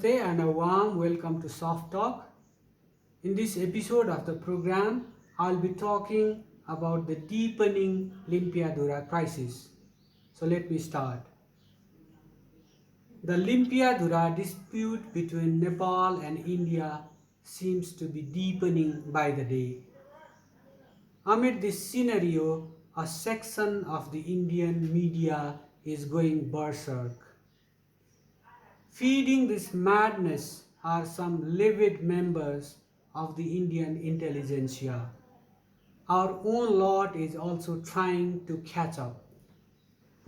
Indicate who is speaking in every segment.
Speaker 1: And a warm welcome to Soft Talk. In this episode of the program, I'll be talking about the deepening Limpiadura crisis. So let me start. The Limpiadura dispute between Nepal and India seems to be deepening by the day. Amid this scenario, a section of the Indian media is going berserk. Feeding this madness are some livid members of the Indian intelligentsia. Our own lot is also trying to catch up.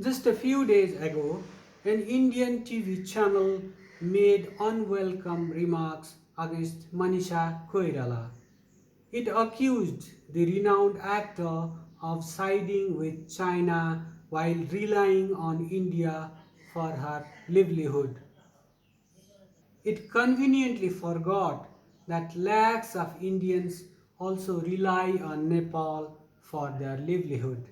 Speaker 1: Just a few days ago, an Indian TV channel made unwelcome remarks against Manisha Koirala. It accused the renowned actor of siding with China while relying on India for her livelihood. It conveniently forgot that lakhs of Indians also rely on Nepal for their livelihood.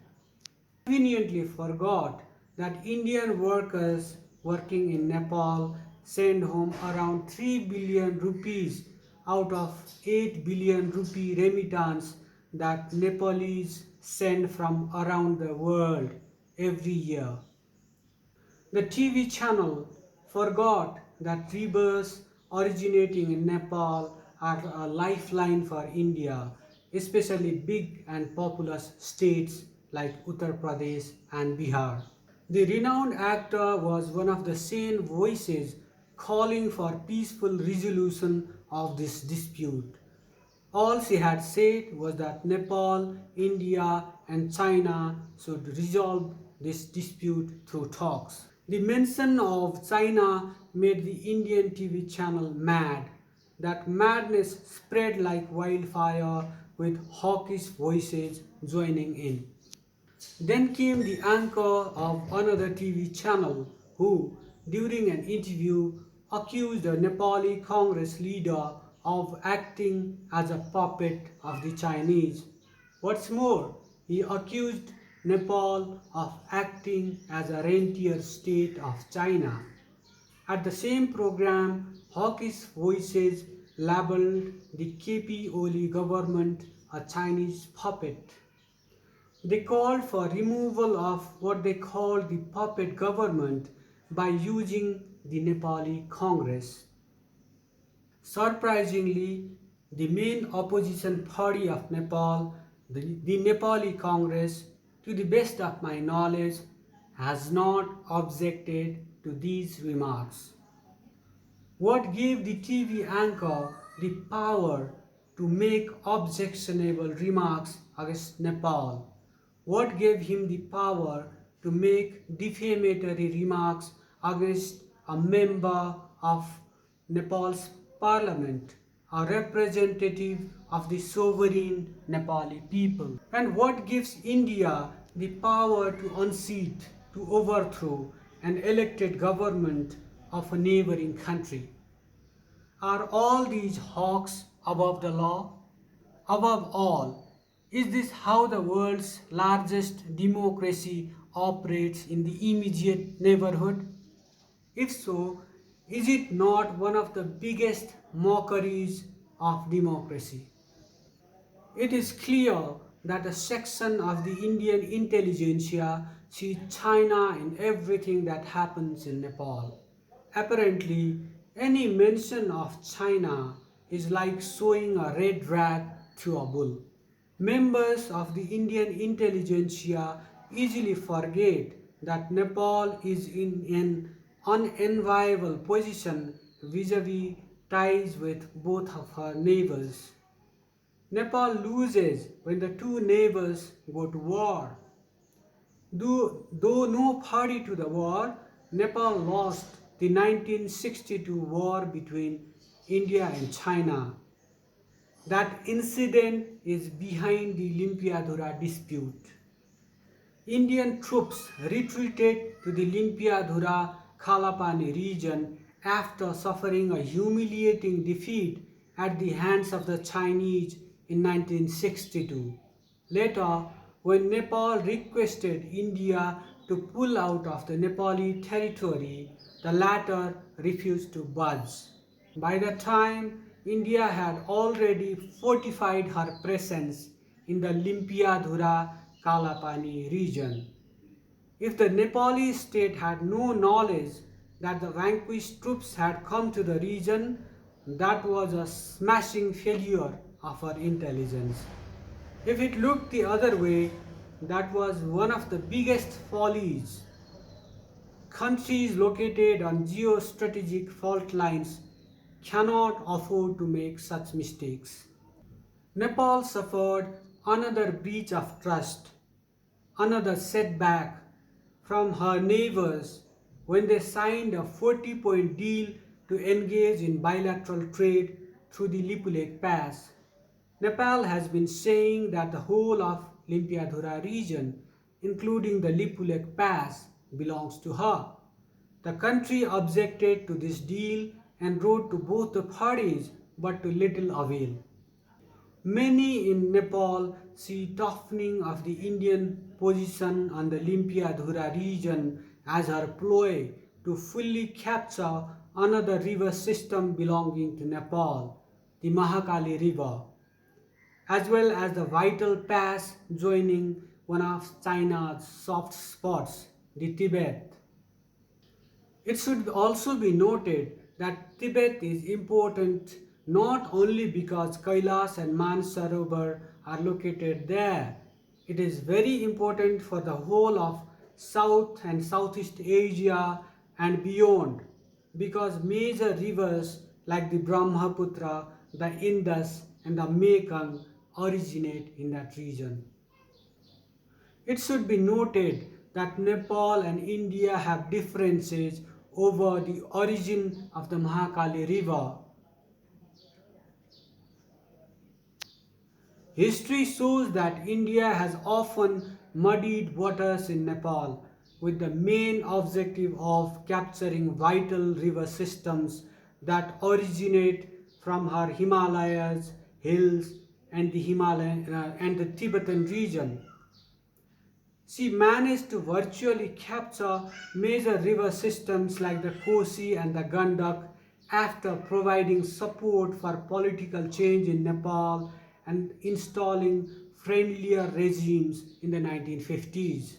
Speaker 1: Conveniently forgot that Indian workers working in Nepal send home around 3 billion rupees out of 8 billion rupee remittance that Nepalese send from around the world every year. The TV channel forgot that rivers originating in Nepal are a lifeline for India, especially big and populous states like Uttar Pradesh and Bihar. The renowned actor was one of the sane voices calling for peaceful resolution of this dispute. All she had said was that Nepal, India, and China should resolve this dispute through talks. The mention of China made the Indian TV channel mad. That madness spread like wildfire with hawkish voices joining in. Then came the anchor of another TV channel who, during an interview, accused the Nepali Congress leader of acting as a puppet of the Chinese. What's more, he accused Nepal of acting as a rentier state of China. At the same program, hawkish voices labeled the KP Oli government a Chinese puppet. They called for removal of what they called the puppet government by using the Nepali Congress. Surprisingly, the main opposition party of Nepal, the Nepali Congress, to the best of my knowledge, has not objected to these remarks. What gave the TV anchor the power to make objectionable remarks against Nepal? What gave him the power to make defamatory remarks against a member of Nepal's parliament, a representative of the sovereign Nepali people? And what gives India the power to unseat, to overthrow an elected government of a neighboring country? Are all these hawks above the law? Above all, is this how the world's largest democracy operates in the immediate neighborhood? If so, is it not one of the biggest mockeries of democracy? It is clear that a section of the Indian intelligentsia sees China in everything that happens in Nepal. Apparently, any mention of China is like showing a red rag to a bull. Members of the Indian intelligentsia easily forget that Nepal is in an unenviable position vis-a-vis ties with both of her neighbors. Nepal loses when the two neighbors go to war. Though no party to the war, Nepal lost the 1962 war between India and China. That incident is behind the Limpiadhura dispute. Indian troops retreated to the Limpiadhura Khalapani region after suffering a humiliating defeat at the hands of the Chinese in 1962. Later, when Nepal requested India to pull out of the Nepali territory, the latter refused to budge. By the time India had already fortified her presence in the Limpiadhura Kalapani region. If the Nepali state had no knowledge that the vanquished troops had come to the region, that was a smashing failure of our intelligence. If it looked the other way, that was one of the biggest follies. Countries located on geostrategic fault lines cannot afford to make such mistakes. Nepal suffered another breach of trust, another setback from her neighbors when they signed a 40-point deal to engage in bilateral trade through the Lipulekh Pass. Nepal has been saying that the whole of Limpiadhura region, including the Lipulekh Pass, belongs to her. The country objected to this deal and wrote to both the parties, but to little avail. Many in Nepal see toughening of the Indian position on the Limpiadhura region as her ploy to fully capture another river system belonging to Nepal, the Mahakali River, as well as the vital pass joining one of China's soft spots, the Tibet. It should also be noted that Tibet is important not only because Kailash and Mansarovar are located there. It is very important for the whole of South and Southeast Asia and beyond because major rivers like the Brahmaputra, the Indus and the Mekong originate in that region. It should be noted that Nepal and India have differences over the origin of the Mahakali River. History shows that India has often muddied waters in Nepal with the main objective of capturing vital river systems that originate from her Himalayas, hills and the Tibetan region. She managed to virtually capture major river systems like the Kosi and the Gandak after providing support for political change in Nepal and installing friendlier regimes in the 1950s.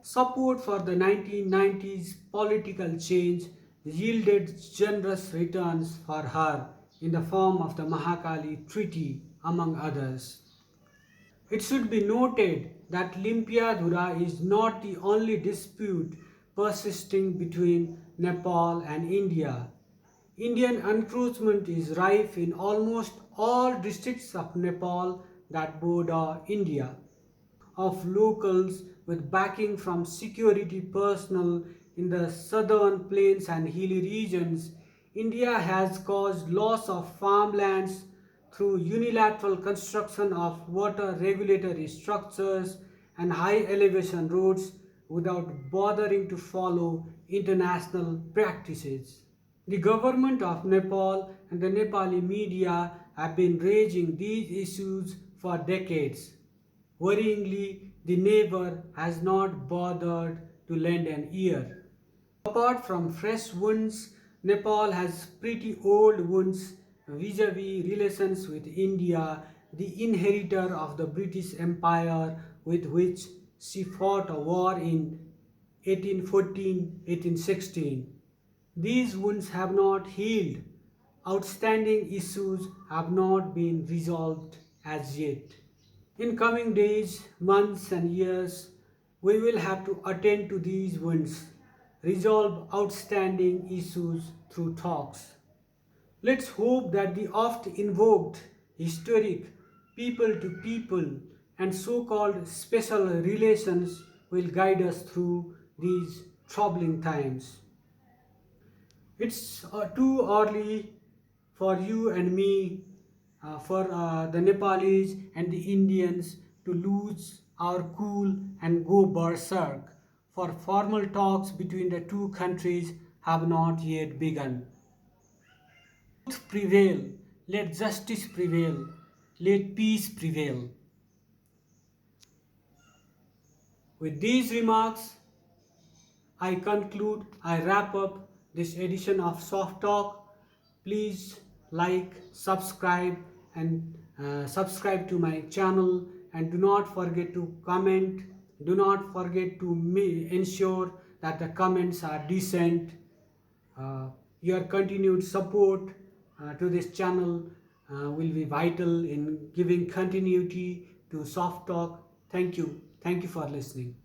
Speaker 1: Support for the 1990s political change yielded generous returns for her in the form of the Mahakali Treaty, among others. It should be noted that Limpiadhura is not the only dispute persisting between Nepal and India. Indian encroachment is rife in almost all districts of Nepal that border India. Of locals with backing from security personnel in the southern plains and hilly regions, India has caused loss of farmlands through unilateral construction of water regulatory structures and high elevation roads without bothering to follow international practices. The government of Nepal and the Nepali media have been raising these issues for decades. Worryingly, the neighbor has not bothered to lend an ear. Apart from fresh wounds, Nepal has pretty old wounds vis-a-vis relations with India, the inheritor of the British Empire with which she fought a war in 1814-1816. These wounds have not healed. Outstanding issues have not been resolved as yet. In coming days, months and years, we will have to attend to these wounds, resolve outstanding issues through talks. Let's hope that the oft invoked historic people to people and so-called special relations will guide us through these troubling times. It's too early for you and me, for the Nepalis and the Indians to lose our cool and go berserk, for formal talks between the two countries have not yet begun. Truth prevail, let justice prevail, let peace prevail. With these remarks, I conclude, I wrap up this edition of Soft Talk. Please like, subscribe, and subscribe to my channel, and do not forget to comment. Do not forget to ensure that the comments are decent. uh, your continued support to this channel will be vital in giving continuity to Soft Talk. Thank you for listening.